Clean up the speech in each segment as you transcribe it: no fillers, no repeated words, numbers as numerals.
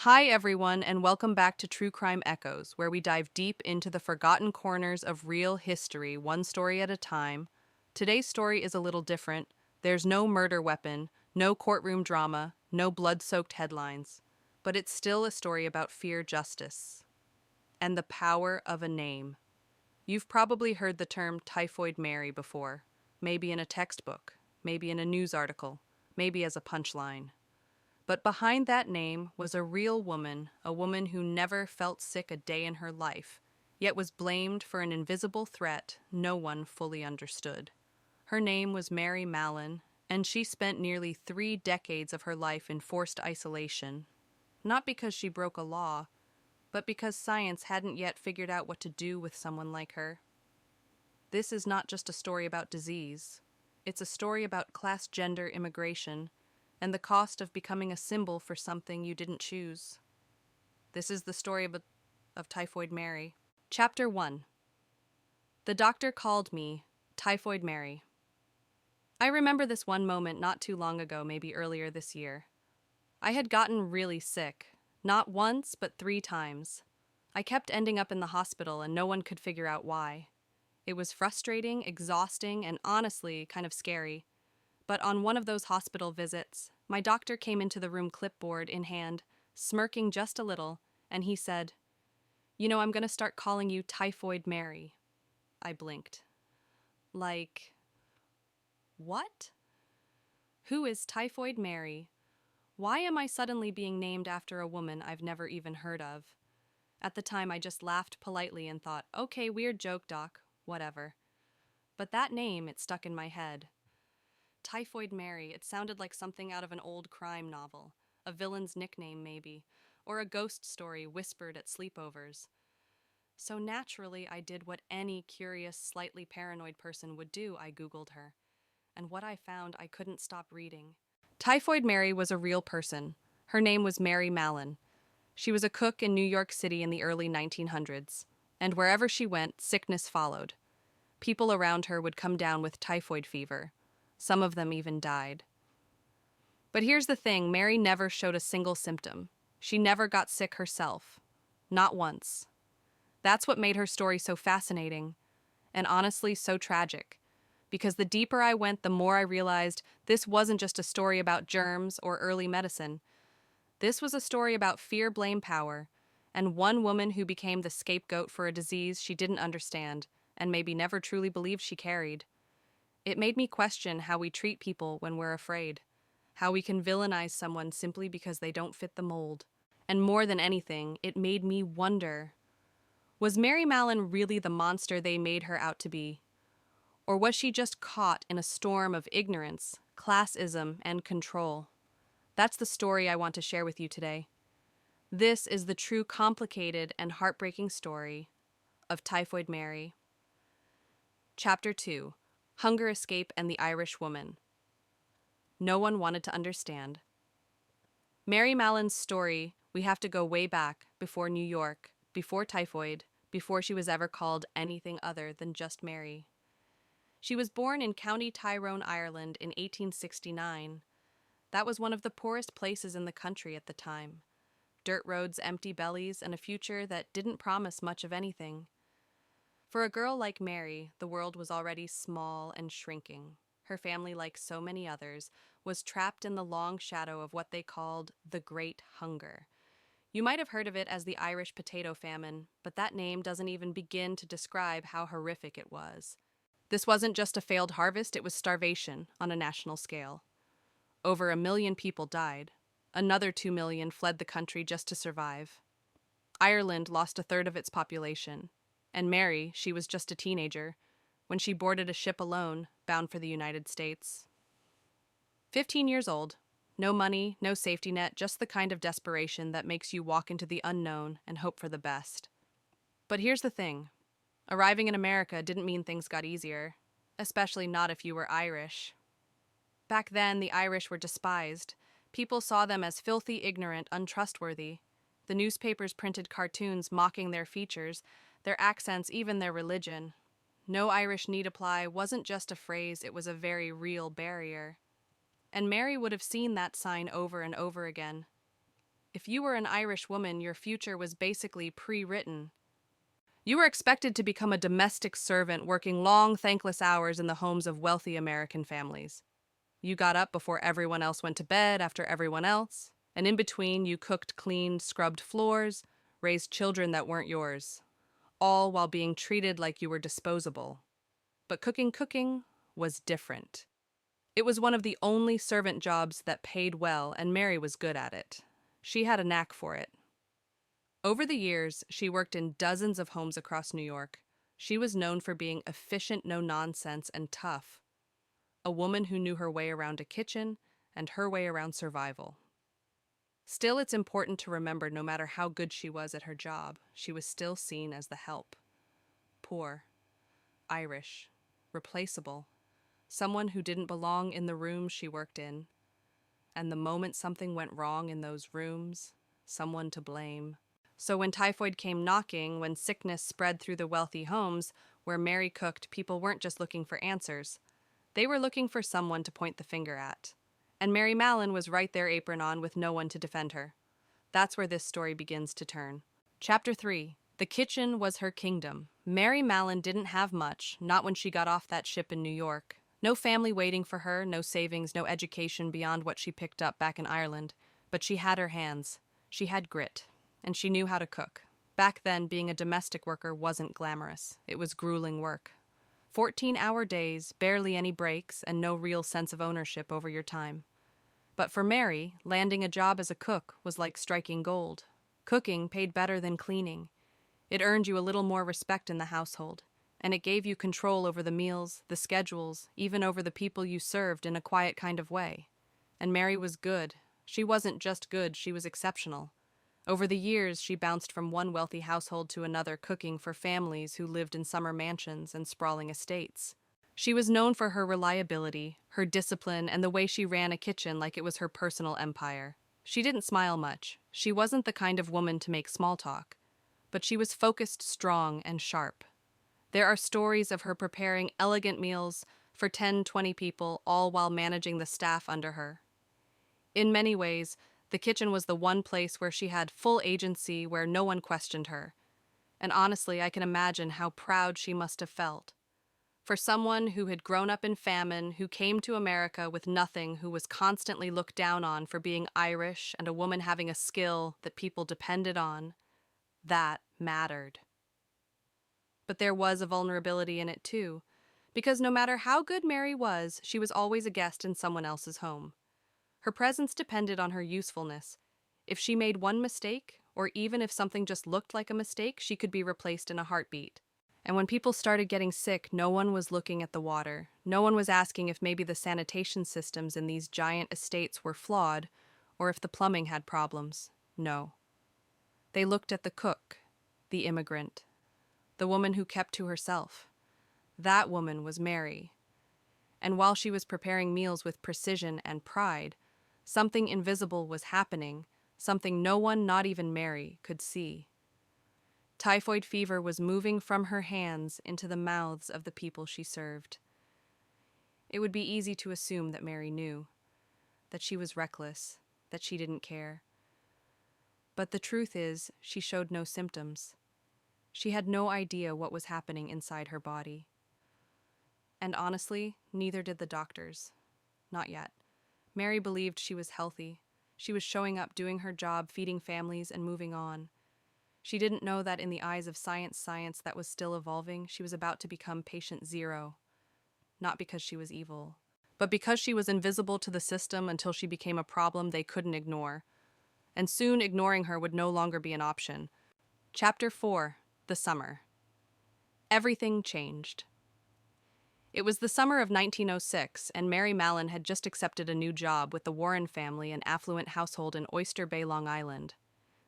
Hi, everyone, and welcome back to True Crime Echoes, where we dive deep into the forgotten corners of real history, one story at a time. Today's story is a little different. There's no murder weapon, no courtroom drama, no blood soaked headlines. But it's still a story about fear, justice, and the power of a name. You've probably heard the term Typhoid Mary before, maybe in a textbook, maybe in a news article, maybe as a punchline. But behind that name was a real woman, a woman who never felt sick a day in her life, yet was blamed for an invisible threat no one fully understood. Her name was Mary Mallon, and she spent nearly 3 decades of her life in forced isolation, not because she broke a law, but because science hadn't yet figured out what to do with someone like her. This is not just a story about disease. It's a story about class, gender, immigration, and the cost of becoming a symbol for something you didn't choose. This is the story of Typhoid Mary. Chapter 1. The doctor called me Typhoid Mary. I remember this one moment not too long ago, maybe earlier this year. I had gotten really sick, not once, but 3 times. I kept ending up in the hospital and no one could figure out why. It was frustrating, exhausting, and honestly kind of scary. But on one of those hospital visits, my doctor came into the room clipboard in hand, smirking just a little, and he said, I'm going to start calling you Typhoid Mary. I blinked. Like, what? Who is Typhoid Mary? Why am I suddenly being named after a woman I've never even heard of? At the time, I just laughed politely and thought, okay, weird joke, doc, whatever. But that name, it stuck in my head. Typhoid Mary, it sounded like something out of an old crime novel, a villain's nickname maybe, or a ghost story whispered at sleepovers. So naturally, I did what any curious, slightly paranoid person would do. I Googled her. And what I found, I couldn't stop reading. Typhoid Mary was a real person. Her name was Mary Mallon. She was a cook in New York City in the early 1900s. And wherever she went, sickness followed. People around her would come down with typhoid fever. Some of them even died. But here's the thing, Mary never showed a single symptom. She never got sick herself. Not once. That's what made her story so fascinating, and honestly so tragic. Because the deeper I went, the more I realized this wasn't just a story about germs or early medicine. This was a story about fear, blame, power, and one woman who became the scapegoat for a disease she didn't understand and maybe never truly believed she carried. It made me question how we treat people when we're afraid, how we can villainize someone simply because they don't fit the mold. And more than anything, it made me wonder, was Mary Mallon really the monster they made her out to be? Or was she just caught in a storm of ignorance, classism, and control? That's the story I want to share with you today. This is the true complicated and heartbreaking story of Typhoid Mary. Chapter 2. Hunger Escape and the Irish Woman. No one wanted to understand. Mary Mallon's story, we have to go way back, before New York, before typhoid, before she was ever called anything other than just Mary. She was born in County Tyrone, Ireland in 1869. That was one of the poorest places in the country at the time. Dirt roads, empty bellies, and a future that didn't promise much of anything. For a girl like Mary, the world was already small and shrinking. Her family, like so many others, was trapped in the long shadow of what they called the Great Hunger. You might have heard of it as the Irish potato famine, but that name doesn't even begin to describe how horrific it was. This wasn't just a failed harvest, it was starvation on a national scale. Over 1 million people died. Another 2 million fled the country just to survive. Ireland lost a third of its population. And Mary, she was just a teenager when she boarded a ship alone, bound for the United States. 15 years old, no money, no safety net, just the kind of desperation that makes you walk into the unknown and hope for the best. But here's the thing. Arriving in America didn't mean things got easier, especially not if you were Irish. Back then, the Irish were despised. People saw them as filthy, ignorant, untrustworthy. The newspapers printed cartoons mocking their features, their accents, even their religion. No Irish need apply wasn't just a phrase, it was a very real barrier. And Mary would have seen that sign over and over again. If you were an Irish woman, your future was basically pre-written. You were expected to become a domestic servant working long, thankless hours in the homes of wealthy American families. You got up before everyone else went to bed after everyone else, and in between you cooked, cleaned, scrubbed floors, raised children that weren't yours, all while being treated like you were disposable. But cooking was different. It was one of the only servant jobs that paid well, and Mary was good at it. She had a knack for it. Over the years, she worked in dozens of homes across New York. She was known for being efficient, no-nonsense, and tough. A woman who knew her way around a kitchen and her way around survival. Still, it's important to remember no matter how good she was at her job, she was still seen as the help. Poor, Irish, replaceable, someone who didn't belong in the room she worked in. And the moment something went wrong in those rooms, someone to blame. So when typhoid came knocking, when sickness spread through the wealthy homes where Mary cooked, people weren't just looking for answers. They were looking for someone to point the finger at. And Mary Mallon was right there, apron on, with no one to defend her. That's where this story begins to turn. Chapter 3. The kitchen was her kingdom. Mary Mallon didn't have much, not when she got off that ship in New York. No family waiting for her, no savings, no education beyond what she picked up back in Ireland. But she had her hands. She had grit. And she knew how to cook. Back then, being a domestic worker wasn't glamorous. It was grueling work. 14-hour days, barely any breaks, and no real sense of ownership over your time. But for Mary, landing a job as a cook was like striking gold. Cooking paid better than cleaning. It earned you a little more respect in the household, and it gave you control over the meals, the schedules, even over the people you served in a quiet kind of way. And Mary was good. She wasn't just good, she was exceptional. Over the years, she bounced from one wealthy household to another, cooking for families who lived in summer mansions and sprawling estates. She was known for her reliability, her discipline, and the way she ran a kitchen like it was her personal empire. She didn't smile much. She wasn't the kind of woman to make small talk. But she was focused, strong, and sharp. There are stories of her preparing elegant meals for 10, 20 people, all while managing the staff under her. In many ways, the kitchen was the one place where she had full agency, where no one questioned her. And honestly, I can imagine how proud she must have felt. For someone who had grown up in famine, who came to America with nothing, who was constantly looked down on for being Irish and a woman having a skill that people depended on, that mattered. But there was a vulnerability in it too, because no matter how good Mary was, she was always a guest in someone else's home. Her presence depended on her usefulness. If she made one mistake, or even if something just looked like a mistake, she could be replaced in a heartbeat. And when people started getting sick, no one was looking at the water. No one was asking if maybe the sanitation systems in these giant estates were flawed, or if the plumbing had problems. No. They looked at the cook, the immigrant, the woman who kept to herself. That woman was Mary. And while she was preparing meals with precision and pride, something invisible was happening, something no one, not even Mary, could see. Typhoid fever was moving from her hands into the mouths of the people she served. It would be easy to assume that Mary knew, that she was reckless, that she didn't care. But the truth is, she showed no symptoms. She had no idea what was happening inside her body. And honestly, neither did the doctors. Not yet. Mary believed she was healthy. She was showing up, doing her job, feeding families, and moving on. She didn't know that in the eyes of science that was still evolving, she was about to become patient zero. Not because she was evil, but because she was invisible to the system until she became a problem they couldn't ignore. And soon ignoring her would no longer be an option. Chapter 4. The Summer. Everything changed. It was the summer of 1906, and Mary Mallon had just accepted a new job with the Warren family, an affluent household in Oyster Bay, Long Island.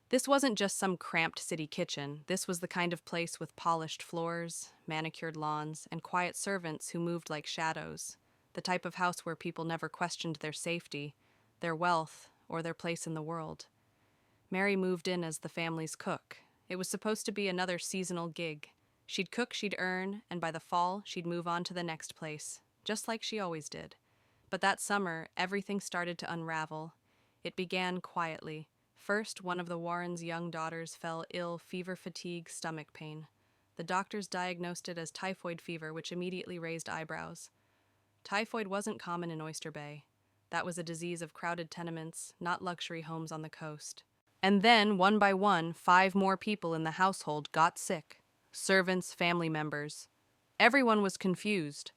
This wasn't just some cramped city kitchen. This was the kind of place with polished floors, manicured lawns, and quiet servants who moved like shadows. The type of house where people never questioned their safety, their wealth, or their place in the world. Mary moved in as the family's cook. It was supposed to be another seasonal gig. She'd cook, she'd earn, and by the fall, she'd move on to the next place, just like she always did. But that summer, everything started to unravel. It began quietly. First, one of the Warrens' young daughters fell ill, fever, fatigue, stomach pain. The doctors diagnosed it as typhoid fever, which immediately raised eyebrows. Typhoid wasn't common in Oyster Bay. That was a disease of crowded tenements, not luxury homes on the coast. And then, one by one, 5 more people in the household got sick. Servants, family members. Everyone was confused.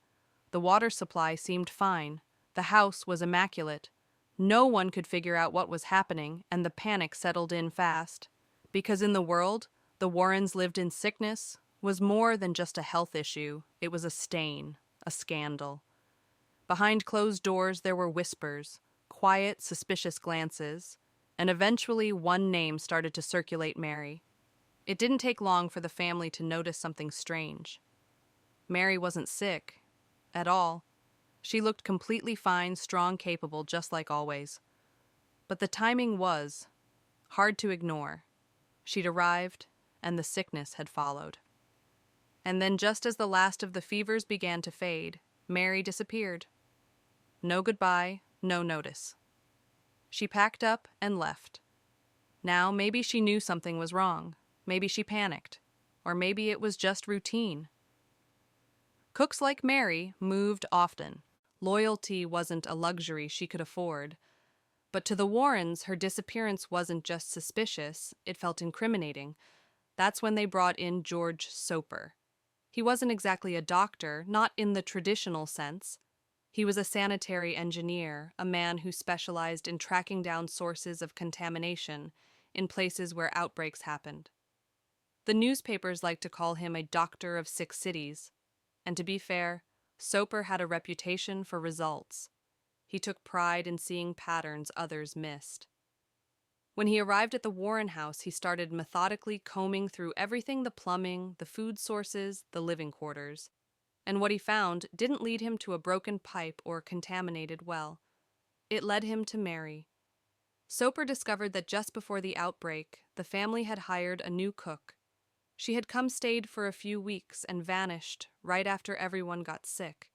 The water supply seemed fine. The house was immaculate. No one could figure out what was happening, and the panic settled in fast. Because in the world, the Warrens lived in sickness was more than just a health issue. It was a stain, a scandal. Behind closed doors there were whispers, quiet, suspicious glances, and eventually one name started to circulate: Mary. It didn't take long for the family to notice something strange. Mary wasn't sick at all. She looked completely fine, strong, capable, just like always. But the timing was hard to ignore. She'd arrived, and the sickness had followed. And then, just as the last of the fevers began to fade, Mary disappeared. No goodbye, no notice. She packed up and left. Now, maybe she knew something was wrong. Maybe she panicked. Or maybe it was just routine. Cooks like Mary moved often. Loyalty wasn't a luxury she could afford. But to the Warrens, her disappearance wasn't just suspicious, it felt incriminating. That's when they brought in George Soper. He wasn't exactly a doctor, not in the traditional sense. He was a sanitary engineer, a man who specialized in tracking down sources of contamination in places where outbreaks happened. The newspapers liked to call him a doctor of 6 cities. And to be fair, Soper had a reputation for results. He took pride in seeing patterns others missed. When he arrived at the Warren house, he started methodically combing through everything: the plumbing, the food sources, the living quarters. And what he found didn't lead him to a broken pipe or contaminated well. It led him to Mary. Soper discovered that just before the outbreak, the family had hired a new cook. She had stayed for a few weeks and vanished right after everyone got sick.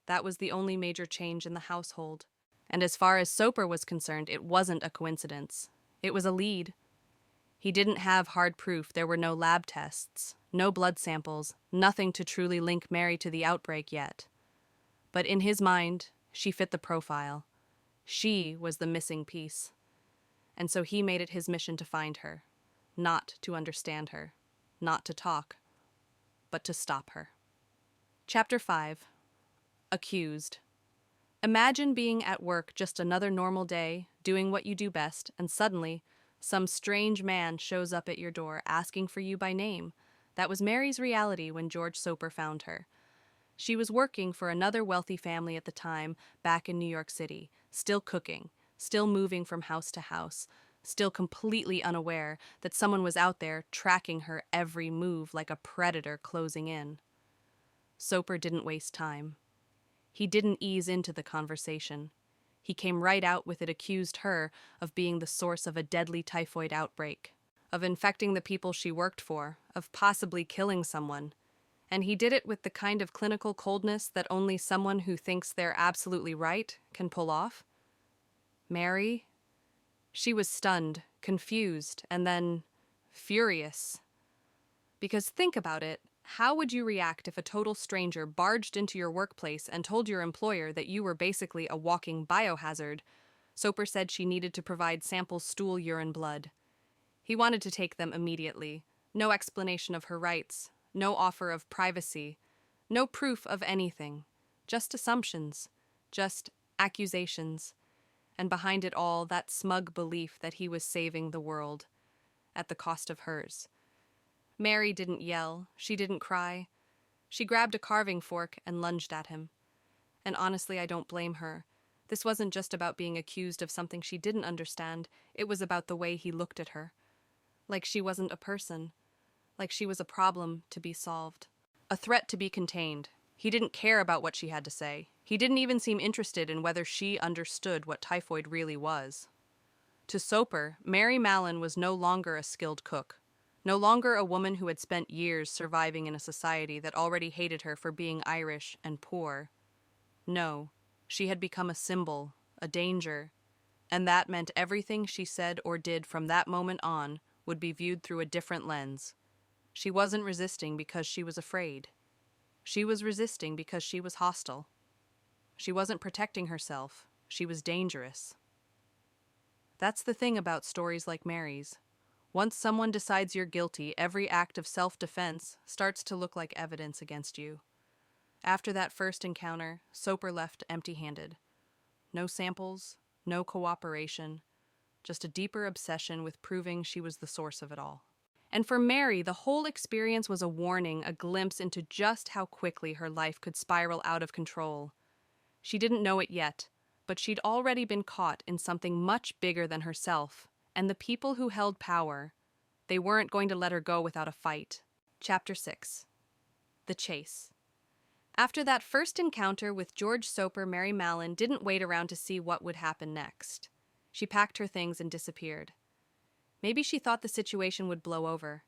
That was the only major change in the household. And as far as Soper was concerned, it wasn't a coincidence. It was a lead. He didn't have hard proof. There were no lab tests, no blood samples, nothing to truly link Mary to the outbreak yet. But in his mind, she fit the profile. She was the missing piece. And so he made it his mission to find her, not to understand her, not to talk, but to stop her. Chapter 5. Accused. Imagine being at work just another normal day, doing what you do best, and suddenly, some strange man shows up at your door asking for you by name. That was Mary's reality when George Soper found her. She was working for another wealthy family at the time, back in New York City, still cooking, still moving from house to house, still completely unaware that someone was out there tracking her every move like a predator closing in. Soper didn't waste time. He didn't ease into the conversation. He came right out with it, accused her of being the source of a deadly typhoid outbreak, of infecting the people she worked for, of possibly killing someone. And he did it with the kind of clinical coldness that only someone who thinks they're absolutely right can pull off. Mary? She was stunned, confused, and then furious. Because think about it. How would you react if a total stranger barged into your workplace and told your employer that you were basically a walking biohazard? Soper said she needed to provide samples: stool, urine, blood. He wanted to take them immediately. No explanation of her rights, no offer of privacy, no proof of anything. Just assumptions, just accusations. And behind it all, that smug belief that he was saving the world, at the cost of hers. Mary didn't yell, she didn't cry. She grabbed a carving fork and lunged at him. And honestly, I don't blame her. This wasn't just about being accused of something she didn't understand, it was about the way he looked at her. Like she wasn't a person. Like she was a problem to be solved. A threat to be contained. He didn't care about what she had to say. He didn't even seem interested in whether she understood what typhoid really was. To Soper, Mary Mallon was no longer a skilled cook. No longer a woman who had spent years surviving in a society that already hated her for being Irish and poor. No, she had become a symbol, a danger, And that meant everything she said or did from that moment on would be viewed through a different lens. She wasn't resisting because she was afraid. She was resisting because she was hostile. She wasn't protecting herself. She was dangerous. That's the thing about stories like Mary's. Once someone decides you're guilty, every act of self-defense starts to look like evidence against you. After that first encounter, Soper left empty-handed. No samples, no cooperation, just a deeper obsession with proving she was the source of it all. And for Mary, the whole experience was a warning, a glimpse into just how quickly her life could spiral out of control. She didn't know it yet, but she'd already been caught in something much bigger than herself, and the people who held power, they weren't going to let her go without a fight. Chapter 6. The Chase. After that first encounter with George Soper, Mary Mallon didn't wait around to see what would happen next. She packed her things and disappeared. Maybe she thought the situation would blow over.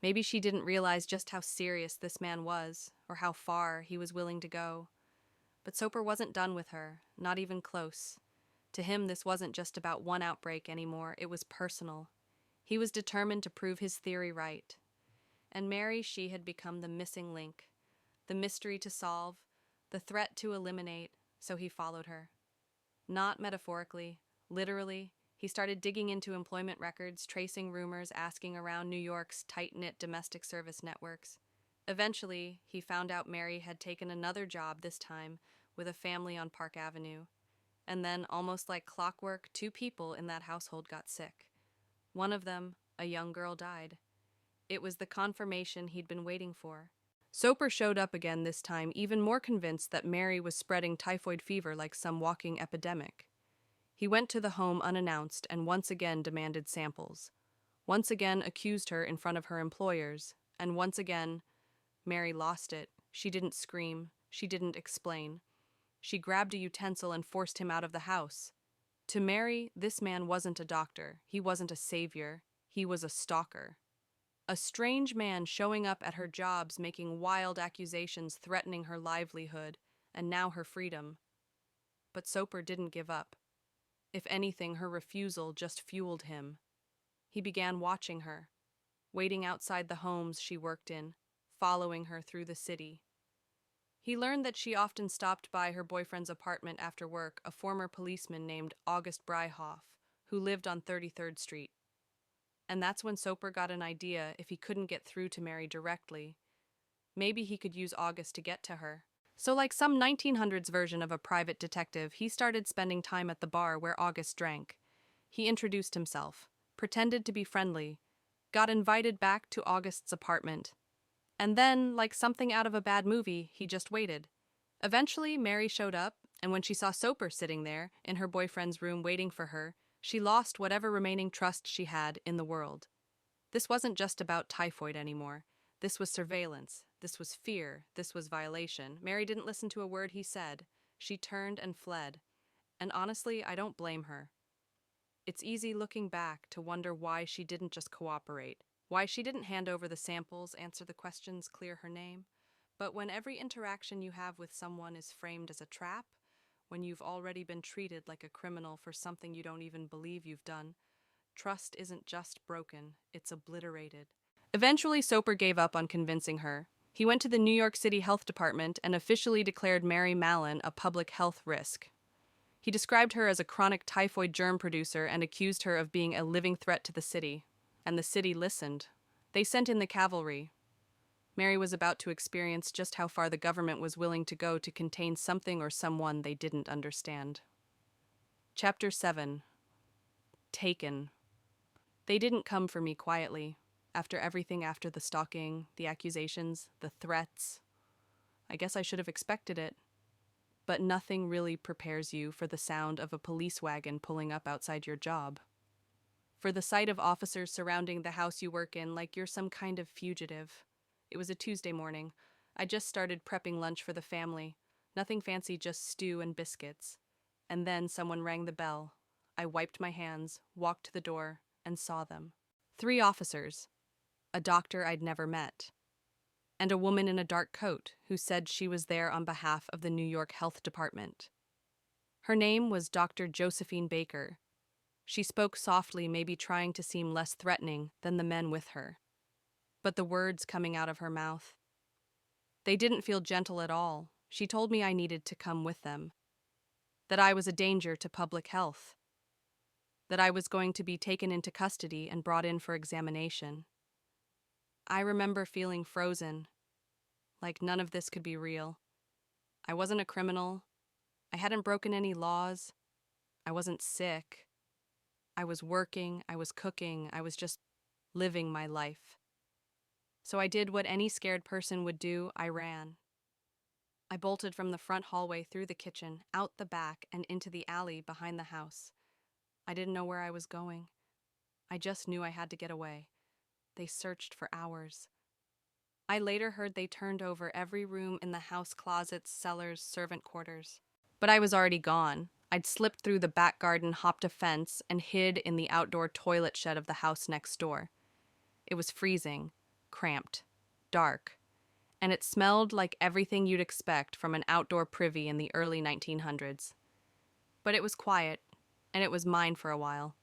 Maybe she didn't realize just how serious this man was, or how far he was willing to go. But Soper wasn't done with her, not even close. To him, this wasn't just about one outbreak anymore, it was personal. He was determined to prove his theory right. And Mary, she had become the missing link, the mystery to solve, the threat to eliminate, so he followed her. Not metaphorically, literally, he started digging into employment records, tracing rumors, asking around New York's tight-knit domestic service networks. Eventually, he found out Mary had taken another job, this time with a family on Park Avenue. And then, almost like clockwork, 2 people in that household got sick. One of them, a young girl, died. It was the confirmation he'd been waiting for. Soper showed up again this time, even more convinced that Mary was spreading typhoid fever like some walking epidemic. He went to the home unannounced and once again demanded samples. Once again accused her in front of her employers. And once again, Mary lost it. She didn't scream. She didn't explain. She grabbed a utensil and forced him out of the house. To Mary, this man wasn't a doctor. He wasn't a savior. He was a stalker. A strange man showing up at her jobs, making wild accusations, threatening her livelihood, and now her freedom. But Soper didn't give up. If anything, her refusal just fueled him. He began watching her, waiting outside the homes she worked in, following her through the city. He learned that she often stopped by her boyfriend's apartment after work, a former policeman named August Breihoff, who lived on 33rd Street. And that's when Soper got an idea. If he couldn't get through to Mary directly, maybe he could use August to get to her. So like some 1900s version of a private detective, he started spending time at the bar where August drank. He introduced himself, pretended to be friendly, got invited back to August's apartment. And then, like something out of a bad movie, he just waited. Eventually, Mary showed up, and when she saw Soper sitting there, in her boyfriend's room waiting for her, she lost whatever remaining trust she had in the world. This wasn't just about typhoid anymore. This was surveillance. This was fear. This was violation. Mary didn't listen to a word he said. She turned and fled. And honestly, I don't blame her. It's easy looking back to wonder why she didn't just cooperate, why she didn't hand over the samples, answer the questions, clear her name. But when every interaction you have with someone is framed as a trap, when you've already been treated like a criminal for something you don't even believe you've done, trust isn't just broken, it's obliterated. Eventually, Soper gave up on convincing her. He went to the New York City Health Department and officially declared Mary Mallon a public health risk. He described her as a chronic typhoid germ producer and accused her of being a living threat to the city. And the city listened. They sent in the cavalry. Mary was about to experience just how far the government was willing to go to contain something or someone they didn't understand. Chapter 7. Taken. They didn't come for me quietly. After everything, after the stalking, the accusations, the threats. I guess I should have expected it. But nothing really prepares you for the sound of a police wagon pulling up outside your job. For the sight of officers surrounding the house you work in like you're some kind of fugitive. It was a Tuesday morning. I just started prepping lunch for the family. Nothing fancy, just stew and biscuits. And then someone rang the bell. I wiped my hands, walked to the door, and saw them. 3 officers. A doctor I'd never met, and a woman in a dark coat who said she was there on behalf of the New York Health Department. Her name was Dr. Josephine Baker. She spoke softly, maybe trying to seem less threatening than the men with her. But the words coming out of her mouth, they didn't feel gentle at all. She told me I needed to come with them, that I was a danger to public health, that I was going to be taken into custody and brought in for examination. I remember feeling frozen, like none of this could be real. I wasn't a criminal. I hadn't broken any laws. I wasn't sick. I was working. I was cooking. I was just living my life. So I did what any scared person would do. I ran. I bolted from the front hallway through the kitchen, out the back, and into the alley behind the house. I didn't know where I was going. I just knew I had to get away. They searched for hours. I later heard they turned over every room in the house, closets, cellars, servant quarters. But I was already gone. I'd slipped through the back garden, hopped a fence, and hid in the outdoor toilet shed of the house next door. It was freezing, cramped, dark, and it smelled like everything you'd expect from an outdoor privy in the early 1900s. But it was quiet, and it was mine for a while.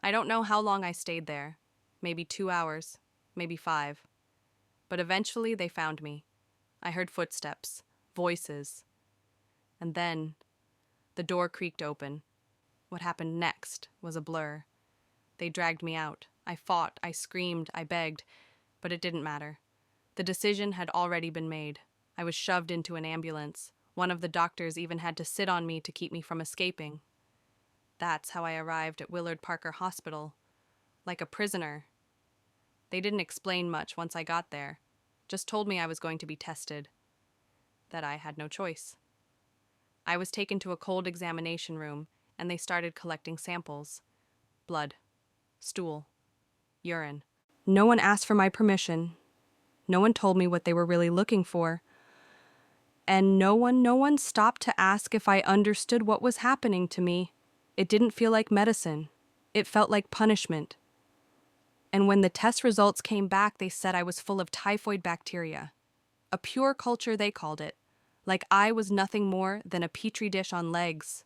I don't know how long I stayed there. Maybe 2 hours, maybe 5. But eventually they found me. I heard footsteps, voices, and then the door creaked open. What happened next was a blur. They dragged me out. I fought, I screamed, I begged, but it didn't matter. The decision had already been made. I was shoved into an ambulance. One of the doctors even had to sit on me to keep me from escaping. That's how I arrived at Willard Parker Hospital, like a prisoner. They didn't explain much once I got there, just told me I was going to be tested, that I had no choice. I was taken to a cold examination room, and they started collecting samples. Blood, stool, urine. No one asked for my permission. No one told me what they were really looking for. And no one stopped to ask if I understood what was happening to me. It didn't feel like medicine. It felt like punishment. And when the test results came back, they said I was full of typhoid bacteria. A pure culture, they called it. Like I was nothing more than a petri dish on legs.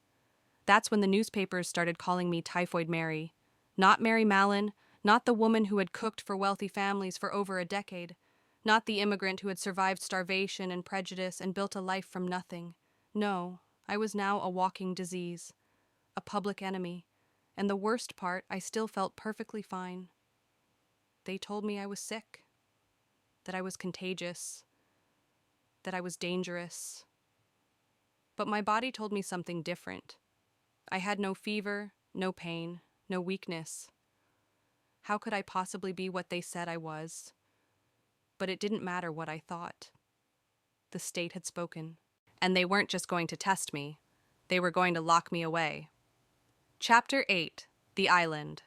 That's when the newspapers started calling me Typhoid Mary. Not Mary Mallon, not the woman who had cooked for wealthy families for over a decade. Not the immigrant who had survived starvation and prejudice and built a life from nothing. No, I was now a walking disease, a public enemy. And the worst part, I still felt perfectly fine. They told me I was sick, that I was contagious, that I was dangerous. But my body told me something different. I had no fever, no pain, no weakness. How could I possibly be what they said I was? But it didn't matter what I thought. The state had spoken. And they weren't just going to test me. They were going to lock me away. Chapter 8. The Island.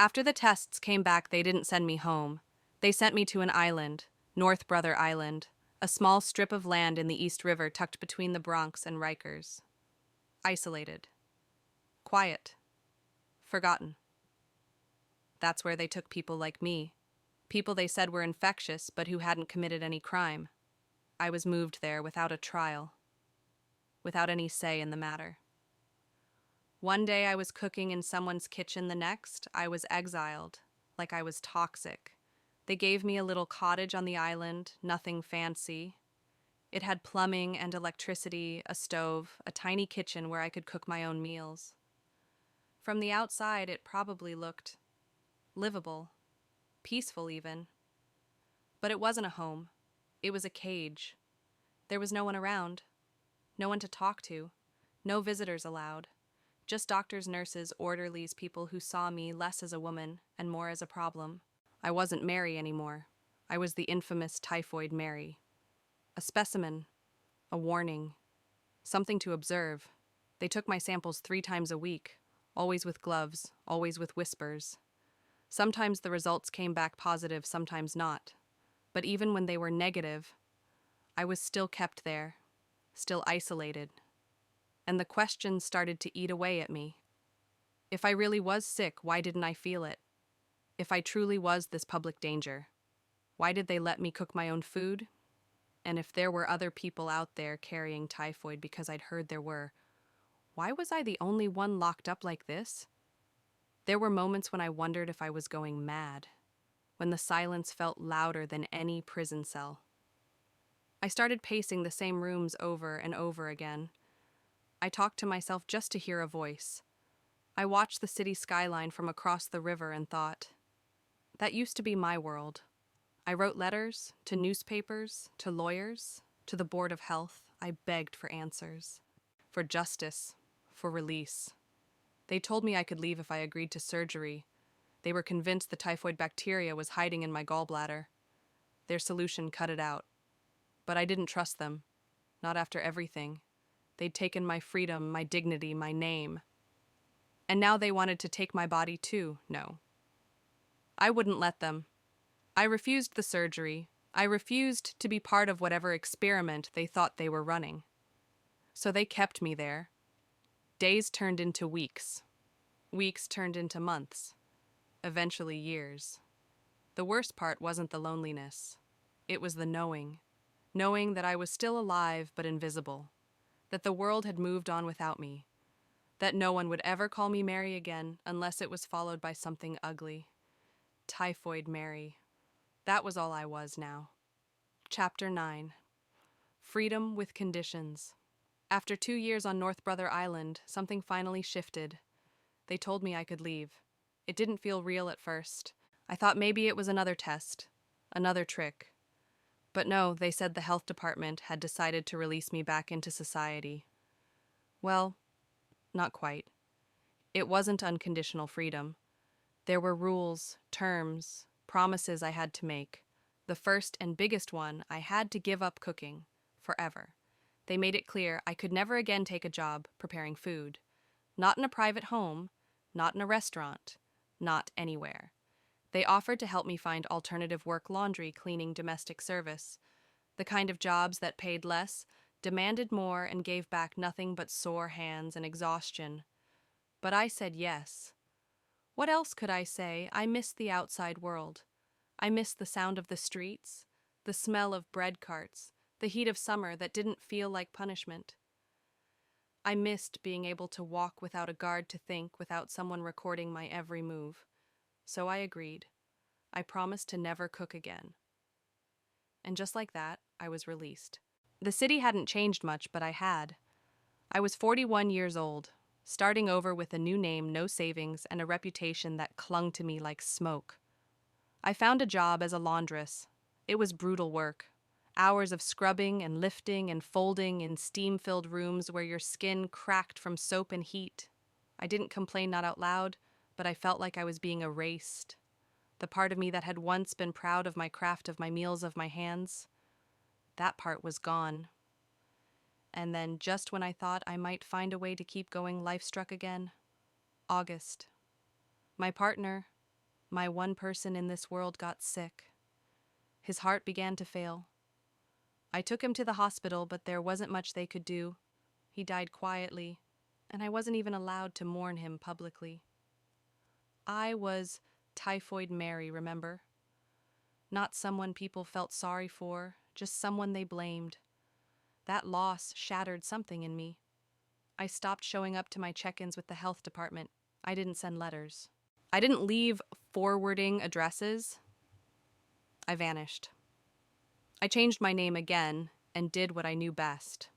After the tests came back, they didn't send me home. They sent me to an island, North Brother Island, a small strip of land in the East River tucked between the Bronx and Rikers. Isolated. Quiet. Forgotten. That's where they took people like me. People they said were infectious, but who hadn't committed any crime. I was moved there without a trial, without any say in the matter. One day I was cooking in someone's kitchen, the next I was exiled, like I was toxic. They gave me a little cottage on the island, nothing fancy. It had plumbing and electricity, a stove, a tiny kitchen where I could cook my own meals. From the outside, it probably looked livable, peaceful even. But it wasn't a home. It was a cage. There was no one around, no one to talk to, no visitors allowed. Just doctors, nurses, orderlies, people who saw me less as a woman and more as a problem. I wasn't Mary anymore. I was the infamous Typhoid Mary. A specimen, a warning, something to observe. They took my samples 3 times a week, always with gloves, always with whispers. Sometimes the results came back positive, sometimes not. But even when they were negative, I was still kept there, still isolated. And the questions started to eat away at me. If I really was sick, why didn't I feel it? If I truly was this public danger, why did they let me cook my own food? And if there were other people out there carrying typhoid, because I'd heard there were, why was I the only one locked up like this? There were moments when I wondered if I was going mad, when the silence felt louder than any prison cell. I started pacing the same rooms over and over again. I talked to myself just to hear a voice. I watched the city skyline from across the river and thought, that used to be my world. I wrote letters to newspapers, to lawyers, to the Board of Health. I begged for answers, for justice, for release. They told me I could leave if I agreed to surgery. They were convinced the typhoid bacteria was hiding in my gallbladder. Their solution cut it out. But I didn't trust them, not after everything. They'd taken my freedom, my dignity, my name. And now they wanted to take my body too. No. I wouldn't let them. I refused the surgery. I refused to be part of whatever experiment they thought they were running. So they kept me there. Days turned into weeks. Weeks turned into months. Eventually years. The worst part wasn't the loneliness. It was the knowing. Knowing that I was still alive but invisible. That the world had moved on without me. That no one would ever call me Mary again unless it was followed by something ugly. Typhoid Mary. That was all I was now. Chapter 9. Freedom with Conditions. After 2 years on North Brother Island, something finally shifted. They told me I could leave. It didn't feel real at first. I thought maybe it was another test, another trick. But no, they said the health department had decided to release me back into society. Well, not quite. It wasn't unconditional freedom. There were rules, terms, promises I had to make. The first and biggest one, I had to give up cooking, forever. They made it clear I could never again take a job preparing food. Not in a private home, not in a restaurant, not anywhere. They offered to help me find alternative work: laundry, cleaning, domestic service. The kind of jobs that paid less, demanded more, and gave back nothing but sore hands and exhaustion. But I said yes. What else could I say? I missed the outside world. I missed the sound of the streets, the smell of bread carts, the heat of summer that didn't feel like punishment. I missed being able to walk without a guard to think, without someone recording my every move. So I agreed. I promised to never cook again. And just like that, I was released. The city hadn't changed much, but I had. I was 41 years old, starting over with a new name, no savings, and a reputation that clung to me like smoke. I found a job as a laundress. It was brutal work. Hours of scrubbing and lifting and folding in steam-filled rooms where your skin cracked from soap and heat. I didn't complain, not out loud, but I felt like I was being erased. The part of me that had once been proud of my craft, of my meals, of my hands, that part was gone. And then, just when I thought I might find a way to keep going, life struck again. August. My partner, my one person in this world, got sick. His heart began to fail. I took him to the hospital, but there wasn't much they could do. He died quietly, and I wasn't even allowed to mourn him publicly. I was Typhoid Mary, remember? Not someone people felt sorry for, just someone they blamed. That loss shattered something in me. I stopped showing up to my check-ins with the health department. I didn't send letters. I didn't leave forwarding addresses. I vanished. I changed my name again and did what I knew best.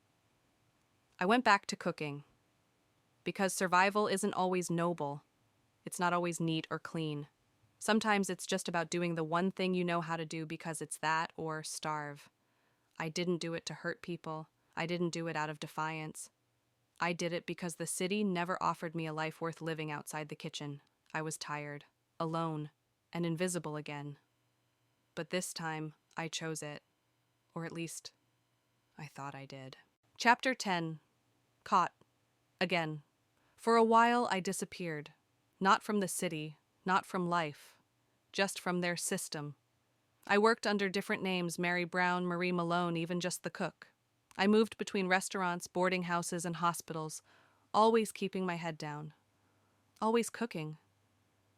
I went back to cooking. Because survival isn't always noble. It's not always neat or clean. Sometimes it's just about doing the one thing you know how to do because it's that, or starve. I didn't do it to hurt people. I didn't do it out of defiance. I did it because the city never offered me a life worth living outside the kitchen. I was tired, alone, and invisible again. But this time, I chose it. Or at least, I thought I did. Chapter 10. Caught. Again. For a while, I disappeared. Not from the city, not from life. Just from their system. I worked under different names: Mary Brown, Mary Mallon, even just the cook. I moved between restaurants, boarding houses, and hospitals, always keeping my head down. Always cooking.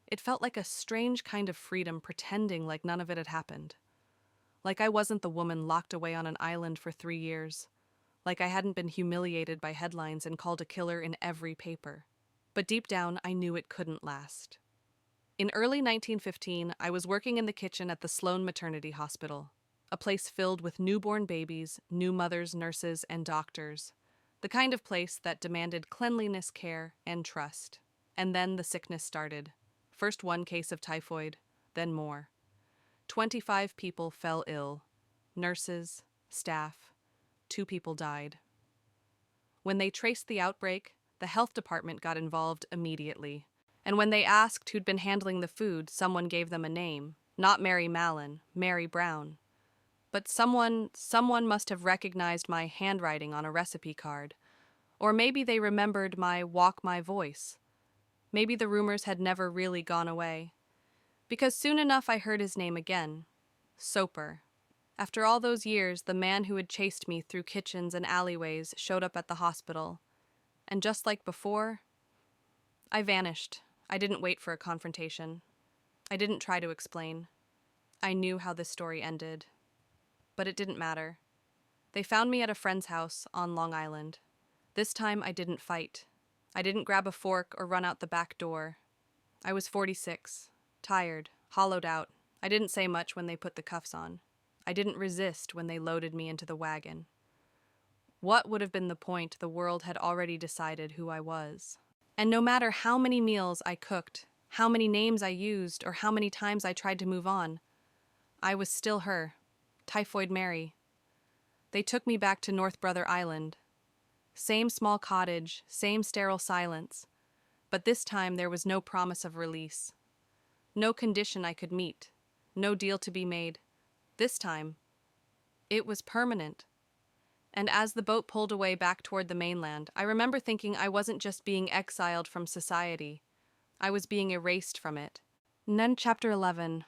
It felt like a strange kind of freedom, pretending like none of it had happened. Like I wasn't the woman locked away on an island for 3 years. Like I hadn't been humiliated by headlines and called a killer in every paper. But deep down, I knew it couldn't last. In early 1915, I was working in the kitchen at the Sloan Maternity Hospital, a place filled with newborn babies, new mothers, nurses, and doctors. The kind of place that demanded cleanliness, care, and trust. And then the sickness started. First one case of typhoid, then more. 25 people fell ill. Nurses, staff, 2 people died. When they traced the outbreak, the health department got involved immediately. And when they asked who'd been handling the food, someone gave them a name. Not Mary Mallon, Mary Brown. But someone must have recognized my handwriting on a recipe card. Or maybe they remembered my walk my voice. Maybe the rumors had never really gone away. Because soon enough I heard his name again. Soper. After all those years, the man who had chased me through kitchens and alleyways showed up at the hospital. And just like before, I vanished. I didn't wait for a confrontation. I didn't try to explain. I knew how this story ended. But it didn't matter. They found me at a friend's house on Long Island. This time I didn't fight. I didn't grab a fork or run out the back door. I was 46, tired, hollowed out. I didn't say much when they put the cuffs on. I didn't resist when they loaded me into the wagon. What would have been the point? The world had already decided who I was. And no matter how many meals I cooked, how many names I used, or how many times I tried to move on, I was still her, Typhoid Mary. They took me back to North Brother Island. Same small cottage, same sterile silence, but this time there was no promise of release. No condition I could meet, no deal to be made. This time, it was permanent. And as the boat pulled away back toward the mainland, I remember thinking I wasn't just being exiled from society, I was being erased from it. And then Chapter 11,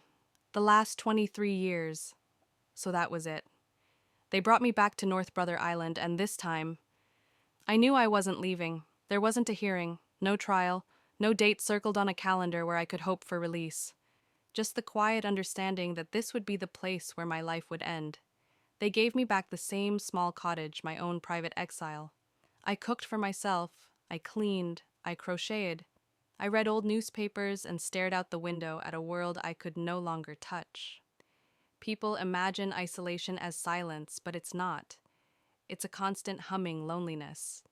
the last 23 years. So that was it. They brought me back to North Brother Island, and this time, I knew I wasn't leaving. There wasn't a hearing, no trial, no date circled on a calendar where I could hope for release. Just the quiet understanding that this would be the place where my life would end. They gave me back the same small cottage, my own private exile. I cooked for myself, I cleaned, I crocheted. I read old newspapers and stared out the window at a world I could no longer touch. People imagine isolation as silence, but it's not. It's a constant humming loneliness.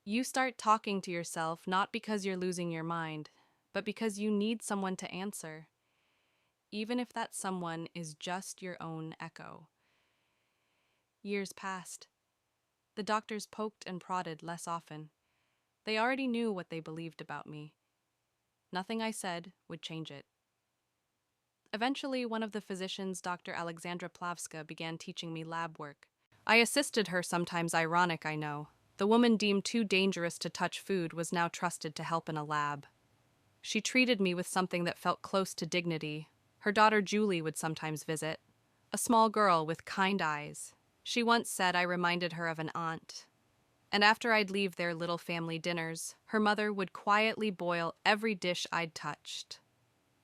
You start talking to yourself not because you're losing your mind, but because you need someone to answer. Even if that someone is just your own echo. Years passed. The doctors poked and prodded less often. They already knew what they believed about me. Nothing I said would change it. Eventually, one of the physicians, Dr. Alexandra Plavska, began teaching me lab work. I assisted her, sometimes ironic, I know. The woman deemed too dangerous to touch food was now trusted to help in a lab. She treated me with something that felt close to dignity. Her daughter Julie would sometimes visit. A small girl with kind eyes. She once said I reminded her of an aunt. And after I'd leave their little family dinners, her mother would quietly boil every dish I'd touched.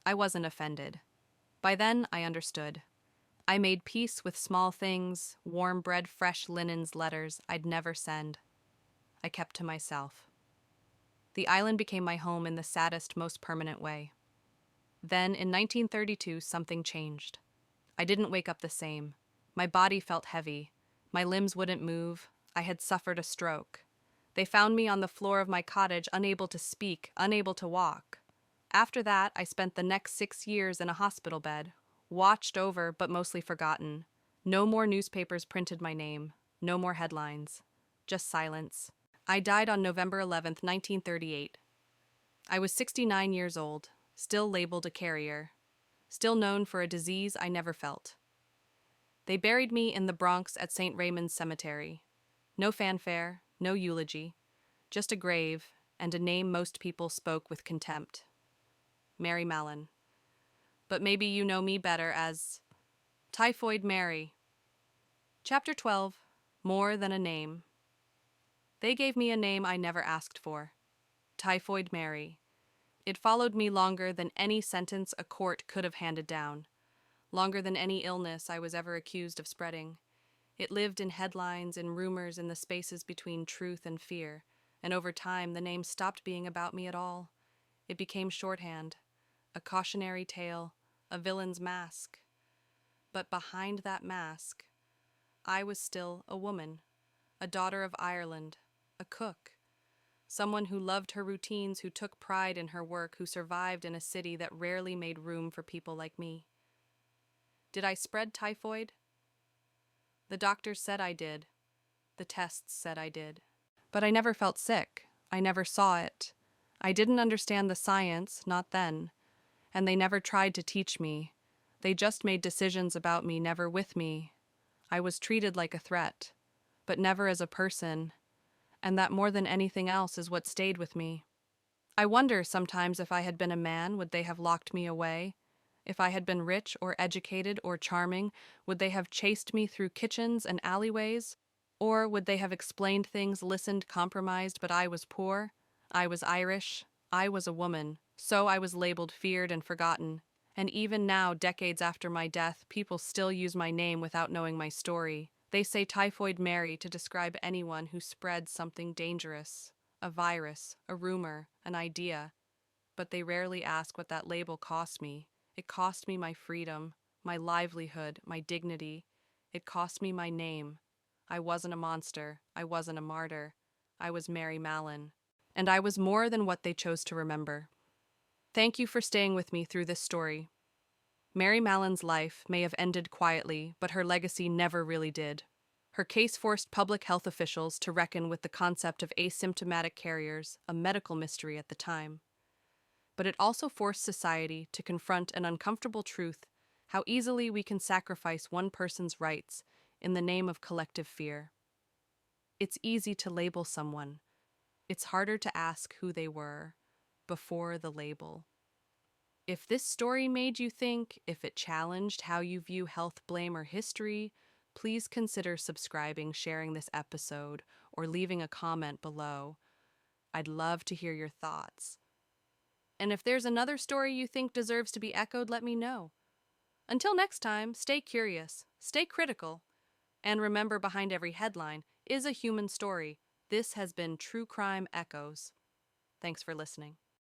I wasn't offended. By then, I understood. I made peace with small things, warm bread, fresh linens, letters I'd never send. I kept to myself. The island became my home in the saddest, most permanent way. Then, in 1932, something changed. I didn't wake up the same. My body felt heavy. My limbs wouldn't move. I had suffered a stroke. They found me on the floor of my cottage, unable to speak, unable to walk. After that, I spent the next 6 years in a hospital bed, watched over but mostly forgotten. No more newspapers printed my name. No more headlines. Just silence. I died on November 11th, 1938. I was 69 years old, still labeled a carrier, still known for a disease I never felt. They buried me in the Bronx at St. Raymond's Cemetery. No fanfare, no eulogy, just a grave and a name most people spoke with contempt. Mary Mallon. But maybe you know me better as Typhoid Mary. Chapter 12, More Than a Name. They gave me a name I never asked for. Typhoid Mary. It followed me longer than any sentence a court could have handed down. Longer than any illness I was ever accused of spreading. It lived in headlines, in rumors, in the spaces between truth and fear, and over time the name stopped being about me at all. It became shorthand, a cautionary tale, a villain's mask. But behind that mask, I was still a woman, a daughter of Ireland, a cook, someone who loved her routines, who took pride in her work, who survived in a city that rarely made room for people like me. Did I spread typhoid? The doctors said I did. The tests said I did. But I never felt sick. I never saw it. I didn't understand the science, not then. And they never tried to teach me. They just made decisions about me, never with me. I was treated like a threat, but never as a person. And that more than anything else is what stayed with me. I wonder sometimes if I had been a man, would they have locked me away? If I had been rich or educated or charming, would they have chased me through kitchens and alleyways? Or would they have explained things, listened, compromised, but I was poor? I was Irish. I was a woman. So I was labeled, feared, and forgotten. And even now, decades after my death, people still use my name without knowing my story. They say Typhoid Mary to describe anyone who spreads something dangerous, a virus, a rumor, an idea. But they rarely ask what that label cost me. It cost me my freedom, my livelihood, my dignity. It cost me my name. I wasn't a monster. I wasn't a martyr. I was Mary Mallon. And I was more than what they chose to remember. Thank you for staying with me through this story. Mary Mallon's life may have ended quietly, but her legacy never really did. Her case forced public health officials to reckon with the concept of asymptomatic carriers, a medical mystery at the time. But it also forced society to confront an uncomfortable truth: how easily we can sacrifice one person's rights in the name of collective fear. It's easy to label someone. It's harder to ask who they were before the label. If this story made you think, if it challenged how you view health, blame, or history, please consider subscribing, sharing this episode, or leaving a comment below. I'd love to hear your thoughts. And if there's another story you think deserves to be echoed, let me know. Until next time, stay curious, stay critical, and remember, behind every headline is a human story. This has been True Crime Echoes. Thanks for listening.